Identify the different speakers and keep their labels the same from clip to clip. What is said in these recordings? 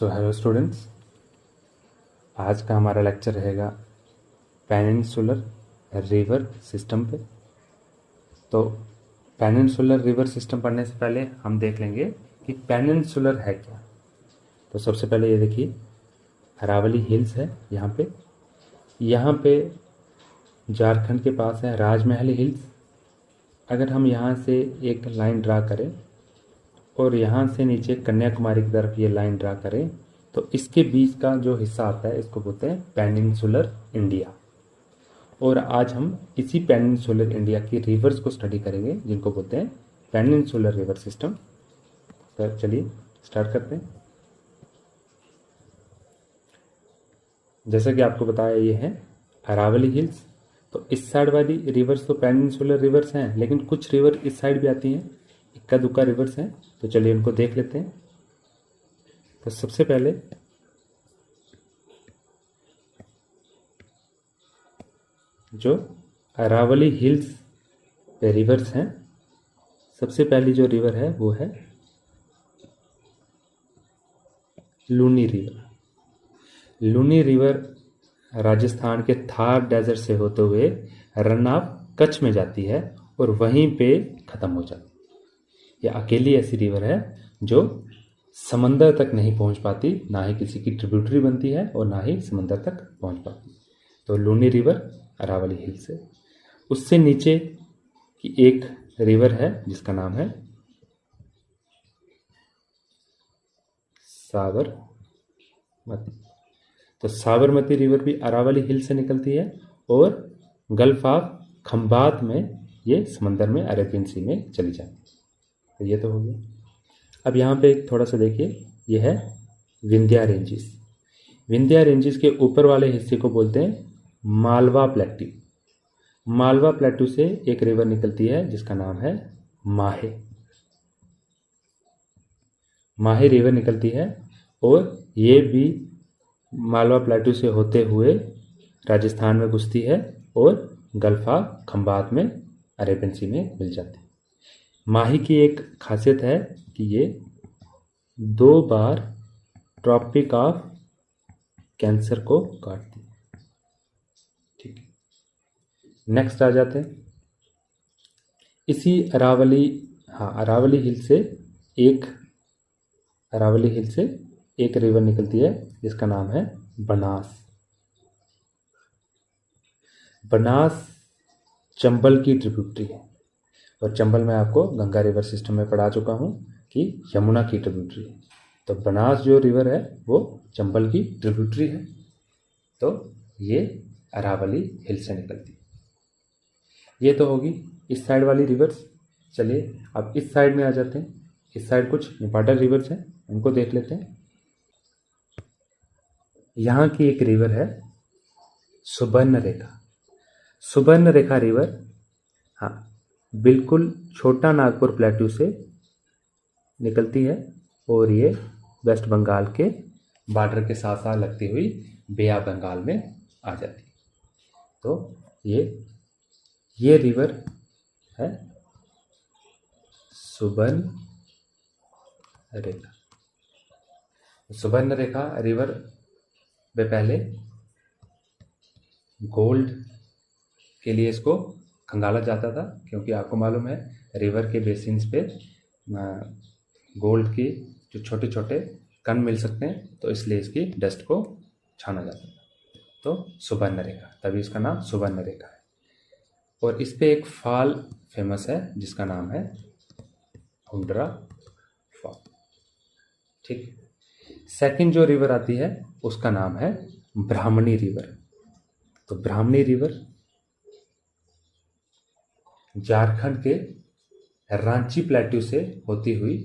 Speaker 1: Hello students, आज का हमारा लेक्चर रहेगा पेनिनसुलर रिवर सिस्टम पे। तो पेनिनसुलर रिवर सिस्टम पढ़ने से पहले हम देख लेंगे कि पेनिनसुलर है क्या। तो सबसे पहले ये देखिए, अरावली हिल्स है यहाँ पे झारखंड के पास है राजमहल हिल्स। अगर हम यहाँ से एक लाइन ड्रा करें और यहाँ से नीचे कन्याकुमारी की तरफ ये लाइन ड्रा करें तो इसके बीच का जो हिस्सा आता है इसको बोलते हैं पेनिनसुलर इंडिया। और आज हम इसी पेनिनसुलर इंडिया की रिवर्स को स्टडी करेंगे जिनको बोलते हैं पेनिनसुलर रिवर सिस्टम। तो चलिए स्टार्ट करते हैं। जैसा कि आपको बताया ये है अरावली हिल्स। तो इस साइड वाली रिवर्स तो पेनिनसुलर रिवर्स हैं, लेकिन कुछ रिवर इस साइड भी आती हैं, इक्का दुक्का रिवर्स हैं। तो चलिए उनको देख लेते हैं। तो सबसे पहले जो अरावली हिल्स पे रिवर्स हैं, सबसे पहली जो रिवर है वो है लूनी रिवर। लूनी रिवर राजस्थान के थार डेजर्ट से होते हुए रन ऑफ कच्छ में जाती है और वहीं पे ख़त्म हो जाती है। यह अकेली ऐसी रिवर है जो समंदर तक नहीं पहुंच पाती, ना ही किसी की ट्रिब्यूटरी बनती है और ना ही समंदर तक पहुंच पाती। तो लूनी रिवर अरावली हिल से। उससे नीचे की एक रिवर है जिसका नाम है साबरमती। तो साबरमती रिवर भी अरावली हिल से निकलती है और गल्फ ऑफ खंबात में ये समंदर में अरेबियन सी में चली जाती है। तो ये तो हो गया। अब यहाँ पे थोड़ा सा देखिए, ये है विंध्या रेंजेस। विंध्या रेंजेस के ऊपर वाले हिस्से को बोलते हैं मालवा प्लेट्यू। मालवा प्लेट्यू से एक रिवर निकलती है जिसका नाम है माहे। माहे रिवर निकलती है और ये भी मालवा प्लेट्यू से होते हुए राजस्थान में घुसती है और गल्फ ऑफ खंबात में अरेबियन सी में मिल जाती है। माही की एक खासियत है कि ये 2 बार ट्रॉपिक ऑफ कैंसर को काटती है। ठीक है, नेक्स्ट आ जाते हैं। इसी अरावली हिल से एक रिवर निकलती है जिसका नाम है बनास। बनास चंबल की ट्रिब्यूटरी है और चंबल में आपको गंगा रिवर सिस्टम में पढ़ा चुका हूँ कि यमुना की ट्रिब्यूटरी है। तो बनास जो रिवर है वो चंबल की ट्रिब्यूटरी है। तो ये अरावली हिल से निकलती है। ये तो होगी इस साइड वाली रिवर्स। चलिए अब इस साइड में आ जाते हैं। इस साइड कुछ इंपॉर्टेंट रिवर्स हैं, उनको देख लेते हैं। यहाँ की एक रिवर है सुबर्ण रेखा। सुबर्ण रेखा रिवर, हाँ, बिल्कुल छोटा नागपुर प्लेट्यू से निकलती है और ये वेस्ट बंगाल के बॉर्डर के साथ साथ लगती हुई बे ऑफ बंगाल में आ जाती है। तो ये रिवर है सुबर्ण रेखा। सुबर्ण रेखा रिवर में पहले गोल्ड के लिए इसको खंगाला जाता था, क्योंकि आपको मालूम है रिवर के बेसिन्स पे गोल्ड की जो छोटे छोटे कण मिल सकते हैं, तो इसलिए इसकी डस्ट को छाना जाता था। तो सुबर्ण रेखा, तभी इसका नाम सुबर्ण रेखा है। और इस पे एक फॉल फेमस है जिसका नाम है हुंड्रा फॉल। ठीक, सेकंड जो रिवर आती है उसका नाम है ब्राह्मणी रिवर। तो ब्राह्मणी रिवर झारखंड के रांची प्लेट्यू से होती हुई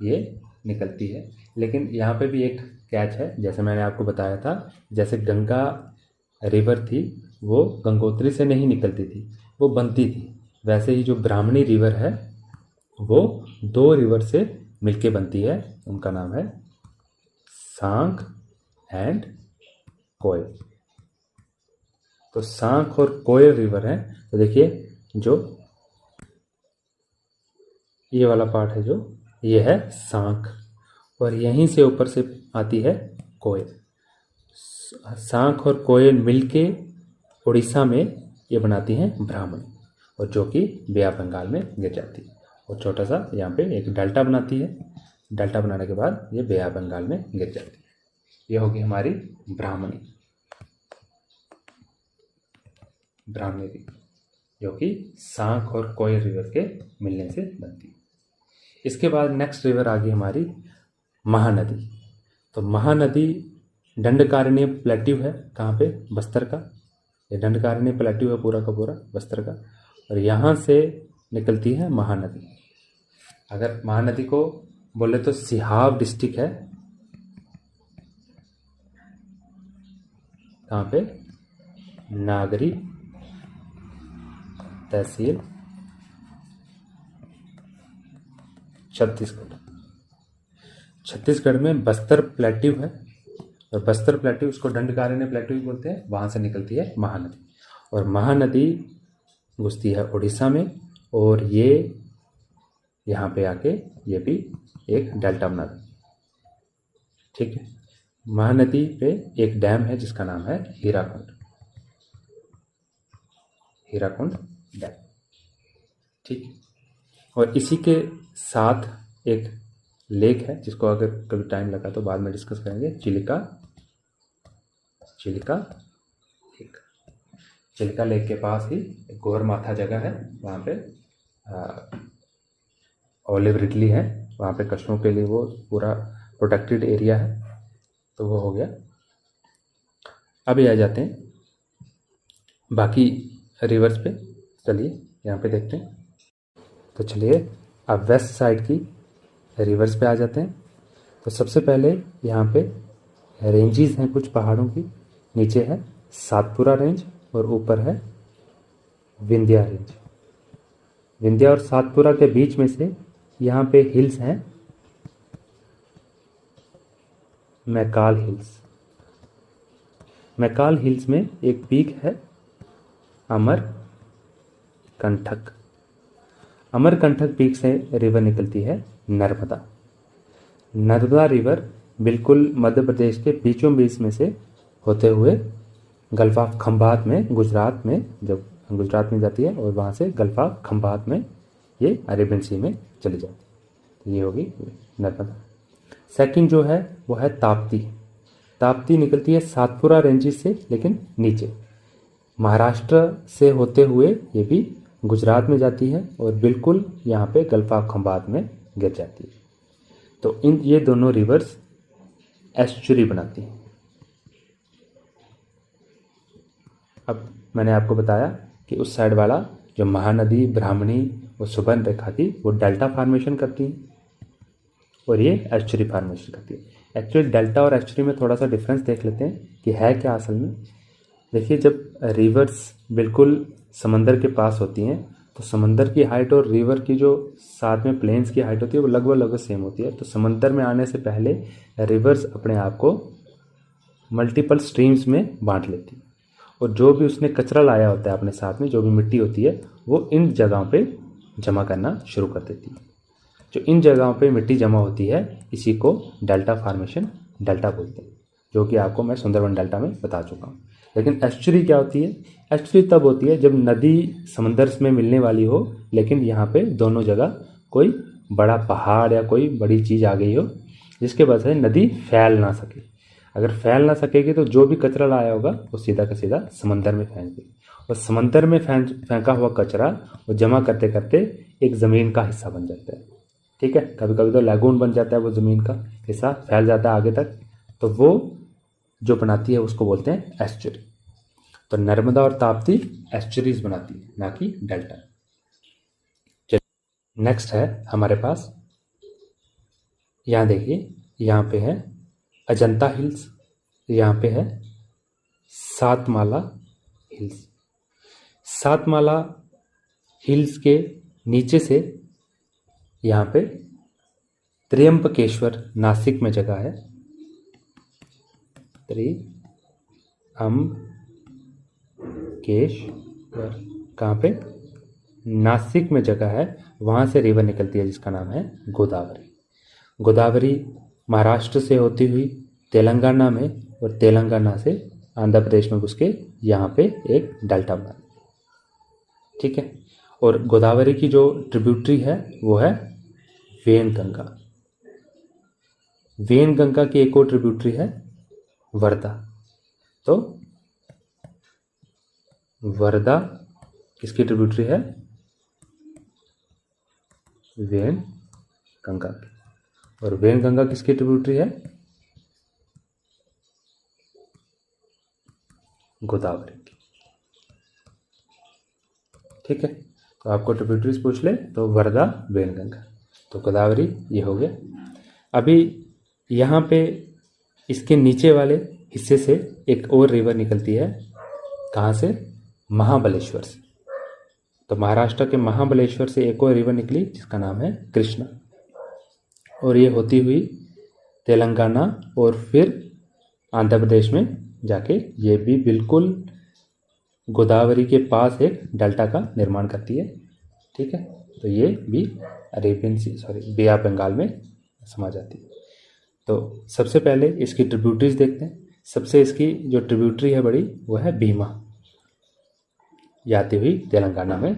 Speaker 1: ये निकलती है। लेकिन यहाँ पे भी एक कैच है, जैसे मैंने आपको बताया था, जैसे गंगा रिवर थी वो गंगोत्री से नहीं निकलती थी, वो बनती थी, वैसे ही जो ब्राह्मणी रिवर है वो 2 रिवर से मिलके बनती है। उनका नाम है सांख एंड कोयल। तो सांख और कोयल रिवर है। तो देखिए जो ये वाला पार्ट है जो ये है सांख और यहीं से ऊपर से आती है कोयल। सांख और कोयल मिलके उड़ीसा में ये बनाती हैं ब्राह्मणी, और जो कि बे ऑफ बंगाल में गिर जाती है। और छोटा सा यहाँ पे एक डेल्टा बनाती है। डेल्टा बनाने के बाद ये बे ऑफ बंगाल में गिर जाती है। ये होगी हमारी ब्राह्मणी, ब्राह्मणी जो कि सांख और कोयल रिवर के मिलने से बनती है। इसके बाद नेक्स्ट रिवर आ गई हमारी महानदी। तो महानदी दंडकारण्य प्लेट्यू है, कहाँ पे, बस्तर का। ये दंडकारण्य प्लेट्यू है पूरा का पूरा बस्तर का, और यहाँ से निकलती है महानदी। अगर महानदी को बोले तो सिहाव डिस्ट्रिक्ट है, कहाँ पे, नागरी तहसील, छत्तीसगढ़। छत्तीसगढ़ में बस्तर प्लेट्यू है, और बस्तर प्लेट्यू, उसको दंडकारण्य प्लेट्यू बोलते हैं। वहाँ से निकलती है महानदी, और महानदी घुसती है उड़ीसा में, और ये यहाँ पे आके ये भी एक डेल्टा बनाती है। ठीक है। महानदी पे एक डैम है जिसका नाम है हीराकुंड, हीराकुंड डैम। ठीक है। और इसी के साथ एक लेक है जिसको अगर कभी टाइम लगा तो बाद में डिस्कस करेंगे, चिलिका, चिलिका लेक। चिलिका लेक के पास ही गोरमाथा जगह है, वहाँ पे ओलिव रिडली है, वहाँ पे कछुओं के लिए वो पूरा प्रोटेक्टेड एरिया है। तो वो हो गया। अभी आ जाते हैं बाकी रिवर्स पे। चलिए यहाँ पे देखते हैं। तो चलिए अब वेस्ट साइड की रिवर्स पे आ जाते हैं। तो सबसे पहले यहाँ पे रेंजेस हैं कुछ पहाड़ों की। नीचे है सातपुरा रेंज और ऊपर है विंध्या रेंज। विंध्या और सातपुरा के बीच में से यहाँ पे हिल्स हैं, मैकाल हिल्स। मैकाल हिल्स में एक पीक है अमरकंटक। अमरकंटक पीक से रिवर निकलती है नर्मदा। नर्मदा रिवर बिल्कुल मध्य प्रदेश के बीचों बीच में से होते हुए गल्फ ऑफ खंभात में, गुजरात में, जब गुजरात में जाती है और वहाँ से गल्फ ऑफ खंभात में ये अरेबियन सी में चली जाती है। तो ये होगी नर्मदा। सेकंड जो है वो है ताप्ती। ताप्ती निकलती है सातपुरा रेंजेस से, लेकिन नीचे महाराष्ट्र से होते हुए ये भी गुजरात में जाती है और बिल्कुल यहाँ पे गल्फ ऑफ खंभात में गिर जाती है। तो ये दोनों रिवर्स एस्चुरी बनाती हैं। अब मैंने आपको बताया कि उस साइड वाला जो महानदी, ब्राह्मणी और सुबर्ण रेखा थी वो डेल्टा फॉर्मेशन करती है और ये एस्चुरी फॉर्मेशन करती है। एक्चुअली डेल्टा और एस्चुरी में थोड़ा सा डिफरेंस देख लेते हैं कि है क्या असल में। देखिए, जब रिवर्स बिल्कुल समंदर के पास होती हैं तो समंदर की हाइट और रिवर की जो साथ में प्लेन्स की हाइट होती है वो लगभग सेम होती है। तो समंदर में आने से पहले रिवर्स अपने आप को मल्टीपल स्ट्रीम्स में बांट लेती है, और जो भी उसने कचरा लाया होता है अपने साथ में, जो भी मिट्टी होती है, वो इन जगहों पे जमा करना शुरू कर देती है। जो इन जगहों पे मिट्टी जमा होती है इसी को डेल्टा फॉर्मेशन, डेल्टा बोलते हैं, जो कि आपको मैं सुंदरबन डेल्टा में बता चुका हूँ। लेकिन एस्चुरी क्या होती है? एस्चुरी तब होती है जब नदी समंदर में मिलने वाली हो, लेकिन यहाँ पे दोनों जगह कोई बड़ा पहाड़ या कोई बड़ी चीज़ आ गई हो जिसके वजह से नदी फैल ना सके। अगर फैल ना सकेगी तो जो भी कचरा लाया होगा वो सीधा का सीधा समंदर में फेंक देगी, और समंदर में फेंका हुआ कचरा वो जमा करते करते एक ज़मीन का हिस्सा बन जाता है। ठीक है, कभी कभी तो लैगून बन जाता है, वो ज़मीन का हिस्सा फैल जाता है आगे तक, तो वो जो बनाती है उसको बोलते हैं एस्चुरी। तो नर्मदा और ताप्ती एस्चुरीज बनाती है, ना कि डेल्टा। नेक्स्ट है हमारे पास, यहाँ देखिए, यहाँ पे है अजंता हिल्स, यहाँ पे है सातमाला हिल्स। सातमाला हिल्स के नीचे से यहाँ पे त्र्यंबकेश्वर नासिक में जगह है। त्र्यंबकेश्वर कहाँ पे? नासिक में जगह है। वहाँ से रिवर निकलती है जिसका नाम है गोदावरी। गोदावरी महाराष्ट्र से होती हुई तेलंगाना में और तेलंगाना से आंध्र प्रदेश में घुस के यहाँ पे एक डेल्टा बना, ठीक है। और गोदावरी की जो ट्रिब्यूटरी है वो है वेनगंगा। वेनगंगा की एक और ट्रिब्यूटरी है वर्धा। तो वर्धा किसकी ट्रिब्यूटरी है? वेनगंगा की। और वेनगंगा किसकी ट्रिब्यूटरी है? गोदावरी की, ठीक है। तो आपको ट्रिब्यूटरीज पूछ ले तो वर्धा, वेनगंगा, तो गोदावरी ये हो गया। अभी यहाँ पे इसके नीचे वाले हिस्से से एक और रिवर निकलती है, कहाँ से? महाबलेश्वर से। तो महाराष्ट्र के महाबलेश्वर से एक और रिवर निकली जिसका नाम है कृष्णा, और ये होती हुई तेलंगाना और फिर आंध्र प्रदेश में जाके ये भी बिल्कुल गोदावरी के पास एक डेल्टा का निर्माण करती है, ठीक है। तो ये भी बे ऑफ बंगाल में समा जाती है। तो सबसे पहले इसकी ट्रिब्यूटरीज देखते हैं। सबसे इसकी जो ट्रिब्यूटरी है बड़ी वो है भीमा, ये आती हुई तेलंगाना में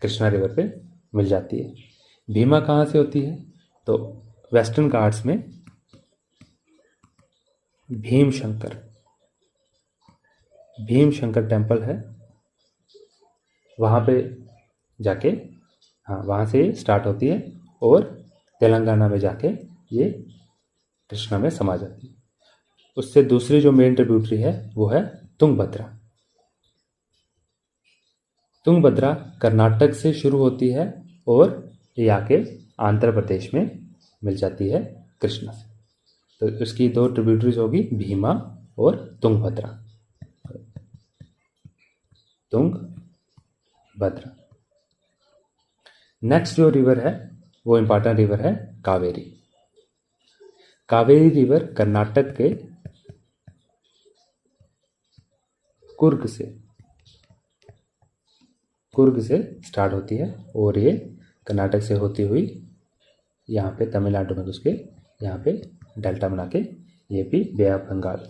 Speaker 1: कृष्णा रिवर पे मिल जाती है। भीमा कहाँ से होती है? तो वेस्टर्न घाट्स में भीम शंकर टेम्पल है, वहाँ पे जाके, हाँ, वहाँ से स्टार्ट होती है और तेलंगाना में जाके ये कृष्णा में समा जाती है। उससे दूसरी जो मेन ट्रिब्यूटरी है वो है तुंगभद्रा। तुंगभद्रा कर्नाटक से शुरू होती है और ये आके आंध्र प्रदेश में मिल जाती है कृष्णा से। तो उसकी दो ट्रिब्यूटरीज होगी, भीमा और तुंगभद्रा। तुंगभद्रा। नेक्स्ट जो रिवर है वो इंपॉर्टेंट रिवर है कावेरी। कावेरी रिवर कर्नाटक के कुर्ग से स्टार्ट होती है और ये कर्नाटक से होती हुई यहाँ पे तमिलनाडु में घुस के यहाँ पे डेल्टा बना के ये भी बे ऑफ बंगाल,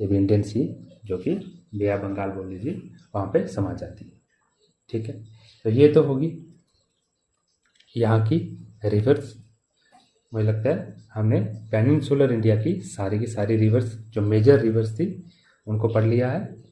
Speaker 1: ये भी इंडियन सी, जो कि बे ऑफ बंगाल बोल लीजिए, वहाँ पे समा जाती है, ठीक है। तो ये तो होगी यहाँ की रिवर्स। मुझे लगता है हमने पेनिनसुलर इंडिया की सारी रिवर्स, जो मेजर रिवर्स थी, उनको पढ़ लिया है।